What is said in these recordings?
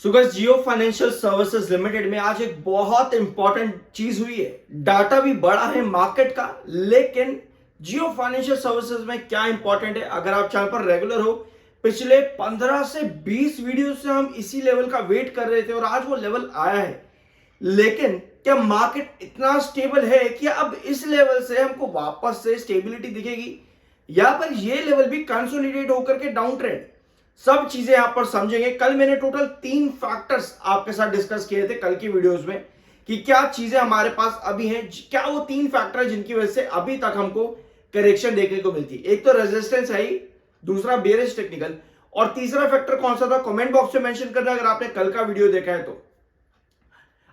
So guys, जियो financial services limited में आज एक बहुत इंपॉर्टेंट चीज हुई है। डाटा भी बड़ा है मार्केट का, लेकिन जियो फाइनेंशियल सर्विसेज में क्या इंपॉर्टेंट है, अगर आप चैनल पर रेगुलर हो, पिछले 15 से 20 वीडियो से हम इसी लेवल का वेट कर रहे थे और आज वो लेवल आया है। लेकिन क्या मार्केट इतना स्टेबल है कि अब इस लेवल से हमको वापस से स्टेबिलिटी दिखेगी, या पर ये लेवल भी कंसोलिडेट होकर के डाउन ट्रेंड? सब चीजें यहां पर समझेंगे। कल मैंने टोटल 3 फैक्टर्स आपके साथ डिस्कस किए थे कल की वीडियोस में कि क्या चीजें हमारे पास अभी हैं, क्या वो 3 फैक्टर जिनकी वजह से अभी तक हमको करेक्शन देखने को मिलती है। एक तो रेजिस्टेंस है ही, दूसरा बेयरिश टेक्निकल, और तीसरा फैक्टर कौन सा था कमेंट बॉक्स में मेंशन करना अगर आपने कल का वीडियो देखा है तो।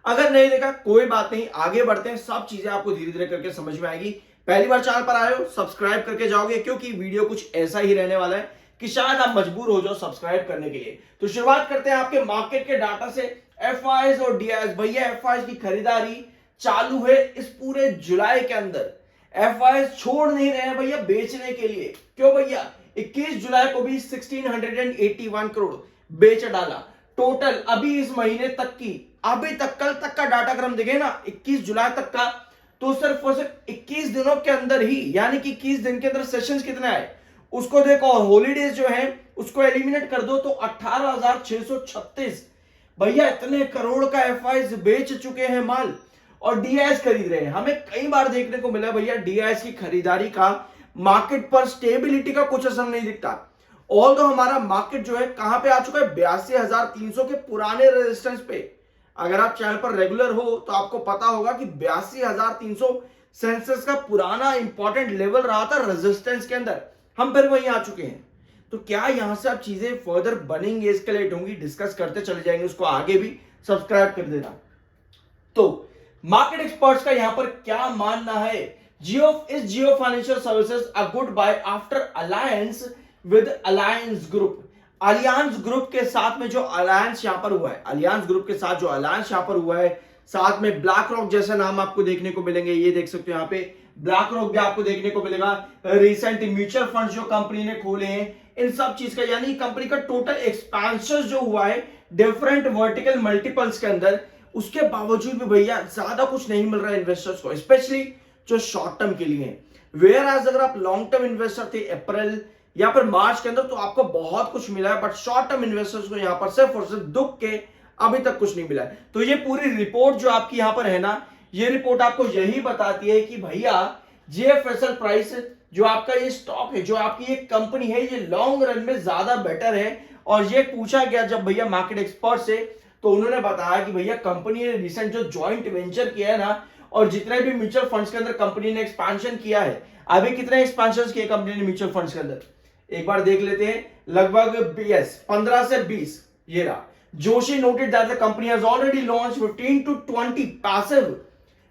अगर नहीं देखा कोई बात नहीं, आगे बढ़ते हैं, सब चीजें आपको धीरे धीरे करके समझ में आएगी। पहली बार चैनल पर आए हो सब्सक्राइब करके जाओगे, क्योंकि वीडियो कुछ ऐसा ही रहने वाला है कि शायद आप मजबूर हो जाओ सब्सक्राइब करने के लिए। तो शुरुआत करते हैं आपके मार्केट के डाटा से। एफआईएस और डीआईएस, भैया एफआईएस की खरीदारी चालू है इस पूरे जुलाई के अंदर। एफआईएस छोड़ नहीं रहे हैं भैया बेचने के लिए। क्यों भैया? 21 जुलाई को भी 1681 करोड़ बेच डाला टोटल। अभी इस महीने तक की, अभी तक कल तक का डाटा अगर हम देखें ना 21 जुलाई तक का, तो सिर्फ और सिर्फ 21 दिनों के अंदर ही, यानी कि 21 दिन के अंदर सेशंस कितने आए उसको देखो, और हॉलीडेज जो है उसको एलिमिनेट कर दो तो 18,636। भैया इतने करोड़ का एफआईएस बेच चुके हैं माल, और डीआईएस खरीद रहे हैं। हमें कई बार देखने को मिला भैया डीआईएस की खरीदारी का मार्केट पर स्टेबिलिटी का कुछ असर नहीं दिखता। ऑल हमारा मार्केट जो है कहां पे आ चुका है, 82,300 के पुराने रेजिस्टेंस पे। अगर आप चैनल पर रेगुलर हो तो आपको पता होगा कि 82,300 सेंसेस का पुराना इंपॉर्टेंट लेवल रहा था रेजिस्टेंस के अंदर, हम फिर वहीं आ चुके हैं। तो क्या यहां से अब चीजें फर्दर बनेंगी, एस्केलेट होंगी, डिस्कस करते चले जाएंगे, उसको आगे भी सब्सक्राइब कर देना। तो मार्केट एक्सपर्ट्स का यहां पर क्या मानना है, Jio financial services a good buy after alliance with Allianz group. Allianz group के साथ में जो अलायंस यहां पर हुआ है, अलियांस ग्रुप के साथ जो अलायंस यहां पर हुआ है, साथ में ब्लैक रॉक जैसे नाम आपको देखने को मिलेंगे। ये देख सकते हो यहां पे ब्लैक रॉक भी आपको देखने को मिलेगा। रिसेंट म्यूचुअल फंड जो कंपनी ने खोले हैं, इन सब चीज का, यानी कंपनी का टोटल एक्सपेंशन जो हुआ है डिफरेंट वर्टिकल मल्टीपल्स के अंदर, उसके बावजूद भी भैया ज्यादा कुछ नहीं मिल रहा है इन्वेस्टर्स को, स्पेशली जो शॉर्ट टर्म के लिए। वेयर एज अगर आप लॉन्ग टर्म इन्वेस्टर थे अप्रैल या फिर मार्च के अंदर, तो आपको बहुत कुछ मिला है, बट शॉर्ट टर्म इन्वेस्टर्स को यहां पर सिर्फ और सिर्फ दुख के अभी तक कुछ नहीं मिला है। तो ये पूरी रिपोर्ट जो आपकी यहां पर है ना, ये रिपोर्ट आपको यही बताती है कि भैया जेएफएसएल प्राइस जो आपका ये स्टॉक है, जो आपकी ये कंपनी है, ये लॉन्ग रन में ज्यादा बेटर है। और ये पूछा गया जब भैया मार्केट एक्सपर्ट से, तो उन्होंने बताया कि भैया कंपनी ने रिसेंट जो जॉइंट वेंचर किया है ना, और जितने भी म्यूचुअल फंड्स के अंदर कंपनी ने एक्सपेंशन किया है, अभी कितने एक्सपेंशन किए कंपनी ने म्यूचुअल फंड्स के अंदर एक बार देख लेते हैं, लगभग 15 से 20। ये रहा, Joshi noted that the company has already launched 15 to 20 passive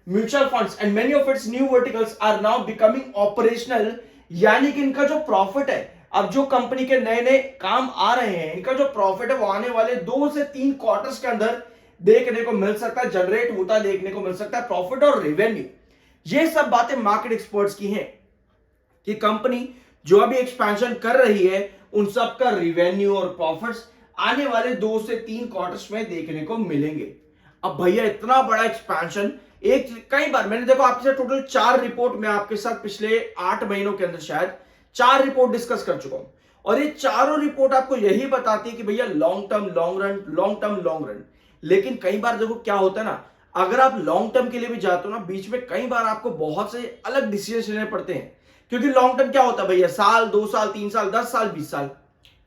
mutual funds and many of its new verticals are now becoming operational. यानी कि इनका जो प्रॉफिट है, अब जो कंपनी के नए नए काम आ रहे हैं, इनका जो प्रॉफिट है वो आने वाले 2 से 3 क्वार्टर्स के अंदर देखने को मिल सकता है, जनरेट होता देखने को मिल सकता है, प्रॉफिट और रेवेन्यू। ये सब बातें मार्केट एक्सपर्ट्स की हैं कि कंपनी जो अभी एक्सपेंशन कर रही है, उन सब का रेवेन्यू और प्रॉफिट्स आने वाले 2 से 3 क्वार्टर्स में देखने को मिलेंगे। अब भैया इतना बड़ा एक्सपेंशन, एक कई बार मैंने देखो आपके साथ टोटल 4 रिपोर्ट में आपके साथ पिछले 8 महीनों के अंदर शायद 4 रिपोर्ट डिस्कस कर चुका हूं, और ये चारों रिपोर्ट आपको यही बताती है कि भैया long term long run, long term long run. लेकिन कई बार देखो क्या होता है ना, अगर आप लॉन्ग टर्म के लिए भी जाते हो ना, बीच में कई बार आपको बहुत से अलग डिसीजन लेने पड़ते हैं। क्योंकि लॉन्ग टर्म क्या होता है भैया, साल, 2 साल, 3 साल, 10 साल, 20 साल,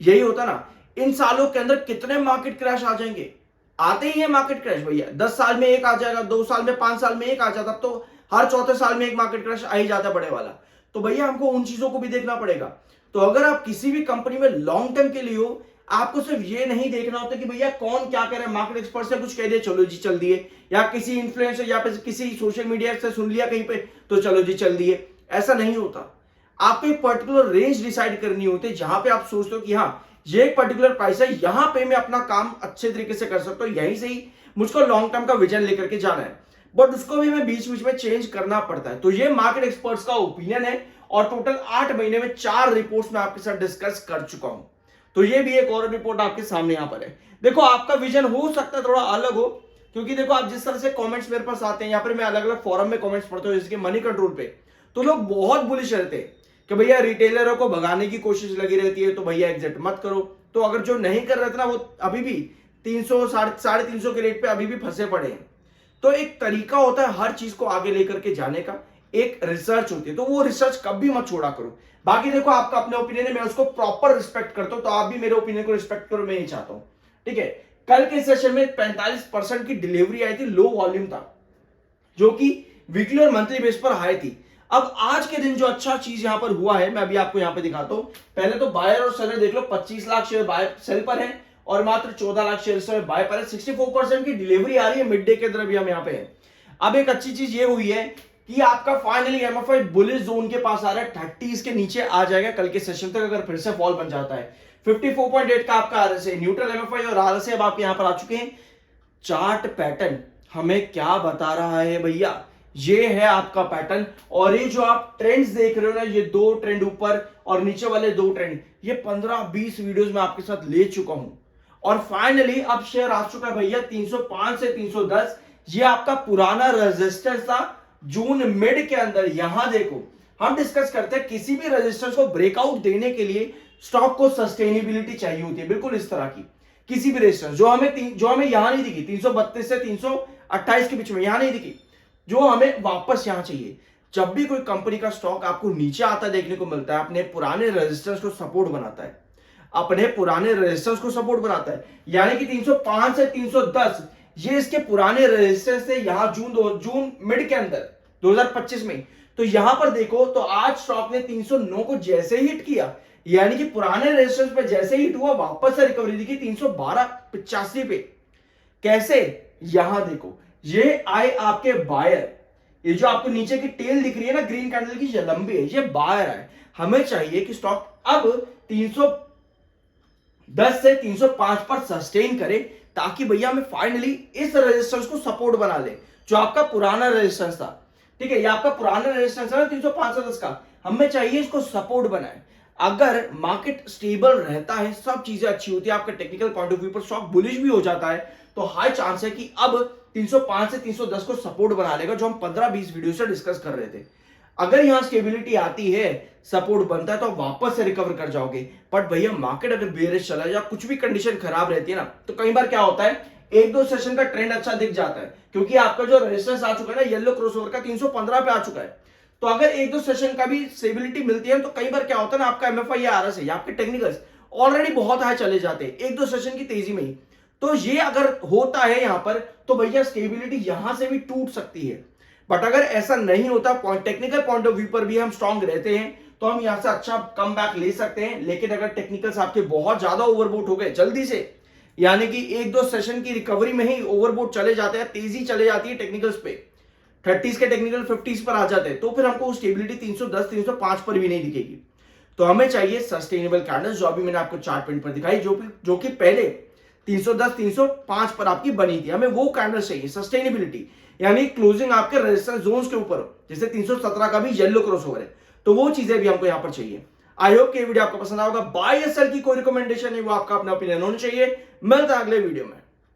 यही होता ना। इन सालों के अंदर कितने मार्केट क्रैश आ जाएंगे, आते ही है मार्केट क्रैश भैया। 10 साल में एक आ जाएगा, 2 साल में, 5 साल में एक आ जाता, तो हर चौथे साल में एक मार्केट क्रैश आ ही जाता बड़े वाला। तो भैया हमको उन चीजों को भी देखना पड़ेगा। तो अगर आप किसी भी कंपनी में लॉन्ग टर्म के लिए हो, आपको सिर्फ ये नहीं देखना होता कि भैया कौन क्या करे, मार्केट एक्सपर्ट से कुछ कह दे चलो जी चल दिए, या किसी इन्फ्लुएंसर या फिर किसी सोशल मीडिया से सुन लिया कहीं पे तो चलो जी चल दिए, ऐसा नहीं होता। आपको एक पर्टिकुलर रेंज डिसाइड करनी होती है, जहां पे आप सोचते हो कि हाँ ये एक पर्टिकुलर प्राइस है, यहां पे मैं अपना काम अच्छे तरीके से कर सकता हूं, यहीं से ही मुझको लॉन्ग टर्म का विजन लेकर के जाना है, बट उसको भी मैं बीच बीच में चेंज करना पड़ता है। तो ये मार्केट एक्सपर्ट्स का ओपिनियन है, और टोटल 8 महीने में 4 रिपोर्ट्स में आपके साथ डिस्कस कर चुका हूं। तो ये भी एक और रिपोर्ट आपके सामने यहां पर है। देखो आपका विजन हो सकता है थोड़ा अलग हो, क्योंकि देखो आप जिस तरह से कमेंट्स मेरे पास आते हैं, यहाँ पर मैं अलग अलग फोरम में कमेंट्स पढ़ता हूँ जैसे कि मनी कंट्रोल पे, तो लोग बहुत बुलिश रहते हैं कि भैया रिटेलरों को भगाने की कोशिश लगी रहती है, तो भैया एग्जिट मत करो। तो अगर जो नहीं कर रहे थे ना वो अभी भी 300 साढ़े 300 के रेट पे अभी भी फंसे पड़े हैं। तो एक तरीका होता है हर चीज को आगे लेकर के जाने का, एक रिसर्च होती है, तो वो रिसर्च कभी मत छोड़ा करो। बाकी देखो आपका अपने ओपिनियन है, मैं उसको प्रॉपर रिस्पेक्ट करता हूं, तो आप भी मेरे ओपिनियन को रिस्पेक्ट करो, मैं ये चाहता हूं। ठीक है, कल के सेशन में 45% की डिलीवरी आई थी, लो वॉल्यूम था, जो कि वीकली और मंथली बेस पर हाई थी। अब आज के दिन जो अच्छा चीज यहां पर हुआ है मैं अभी आपको यहां पे दिखाता हूं। पहले तो बायर और सेलर देख लो, 25 लाख शेयर बाय सेल पर है और मात्र 14 लाख शेयर इस समय बाय पर है। 64% की डिलीवरी आ रही है मिड डे के अंदर भी हम यहां पे है। अब एक अच्छी चीज ये हुई है कि आपका फाइनली एमएफआई बुलिश जोन के पास आ रहा है, 30 के नीचे आ जाएगा कल के सेशन तक अगर फिर से फॉल बन जाता है। 54.8 का आपका आरएसए न्यूट्रल एमएफआई और आरएसए अब आप यहां पर आ चुके हैं। चार्ट पैटर्न हमें क्या बता रहा है भैया, ये है आपका पैटर्न, और ये जो आप ट्रेंड्स देख रहे हो ना, ये दो ट्रेंड ऊपर और नीचे वाले दो ट्रेंड, ये 15-20 वीडियोस में आपके साथ ले चुका हूं, और फाइनली अब शेयर आ चुका है भैया 305 से 310। ये आपका पुराना रेजिस्टेंस था जून मिड के अंदर। यहां देखो हम डिस्कस करते हैं किसी भी रेजिस्टेंस को ब्रेकआउट देने के लिए स्टॉक को सस्टेनेबिलिटी चाहिए होती है, बिल्कुल इस तरह की किसी भी रेजिस्टेंस जो हमें यहां नहीं दिखी 332 से 328 के बीच में, यहां नहीं दिखी, जो हमें वापस यहां चाहिए। जब भी कोई कंपनी का स्टॉक आपको नीचे आता देखने को मिलता है, अपने पुराने रेजिस्टेंस को सपोर्ट बनाता है, अपने पुराने रेजिस्टेंस को सपोर्ट बनाता है, यानी कि 305 से 310 ये इसके पुराने रेजिस्टेंस थे यहां जून मिड के अंदर 2025 में। तो यहां पर देखो तो आज स्टॉक ने 309 को जैसे ही हिट किया, यानी कि पुराने रेजिस्टेंस पे जैसे ही हिट हुआ, वापस से रिकवरी दिखी 312.85 पे। कैसे, यहां देखो ये आए आपके बायर, ये जो आपको नीचे की टेल दिख रही है ना ग्रीन कैंडल की, ये लंबी है, ये बायर है। हमें चाहिए कि स्टॉक अब 310 से 305 पर सस्टेन करे, ताकि भैया हमें फाइनली इस रेजिस्टेंस को सपोर्ट बना ले, जो आपका पुराना रेजिस्टेंस था। ठीक है, ये आपका पुराना रेजिस्टेंस है 305 से 10 का, हमें चाहिए इसको सपोर्ट बनाए। अगर मार्केट स्टेबल रहता है, सब चीजें अच्छी होती है, आपका टेक्निकल पॉइंट ऑफ व्यू पर स्टॉक बुलिश भी हो जाता है, तो हाई चांस है कि अब 305 से 310 को सपोर्ट बना लेगा, जो हम 15-20 वीडियो से डिस्कस कर रहे थे। अगर यहां स्टेबिलिटी आती है, सपोर्ट बनता है, तो वापस से रिकवर कर जाओगे। बट भैया मार्केट अगर बेरिश चला जाए, कुछ भी कंडीशन खराब रहती है ना, तो कई बार क्या होता है, एक दो सेशन का ट्रेंड अच्छा दिख जाता है, क्योंकि आपका जो रेजिस्टेंस आ चुका है ना येलो क्रॉसओवर का 315 पे आ चुका है। तो अगर एक दो सेशन का भी स्टेबिलिटी मिलती है, तो कई बार क्या होता है ना, आपका एमएफआई या आरएसए या आपके टेक्निकल्स ऑलरेडी बहुत हाई चले जाते हैं एक दो सेशन की तेजी में ही। तो ये अगर होता है यहां पर, तो भैया स्टेबिलिटी यहां से भी टूट सकती है। बट अगर ऐसा नहीं होता, टेक्निकल पॉइंट ऑफ व्यू पर भी हम स्ट्रांग रहते हैं, तो हम यहां से अच्छा कम बैक ले सकते हैं। लेकिन अगर टेक्निकल्स आपके बहुत ज्यादा ओवरबोट हो गए जल्दी से, यानी कि एक दो सेशन की रिकवरी में ही ओवरबोट चले जाते हैं, तेजी चले जाती है टेक्निकल्स पे, 30s के टेक्निकल 50s पर आ जाते हैं, तो फिर हमको स्टेबिलिटी 310 305 पर भी नहीं दिखेगी। तो हमें चाहिए सस्टेनेबल कैंडल्स, जो अभी मैंने आपको चार्ट पॉइंट पर दिखाई, जो कि पहले 310 305 पर आपकी बनी थी। हमें वो कैंडल चाहिए सस्टेनेबिलिटी, यानी क्लोजिंग आपके रेजिस्टेंस जोन्स के ऊपर, जैसे 317 का भी येलो क्रॉसओवर है, तो वो चीजें भी हमको यहां पर चाहिए। आई होप कि ये वीडियो आपको पसंद आएगा। बाय या सेल की कोई रिकमेंडेशन नहीं, वो आपका अपना ओपिनियन होना चाहिए। मिलता है अगले वीडियो में।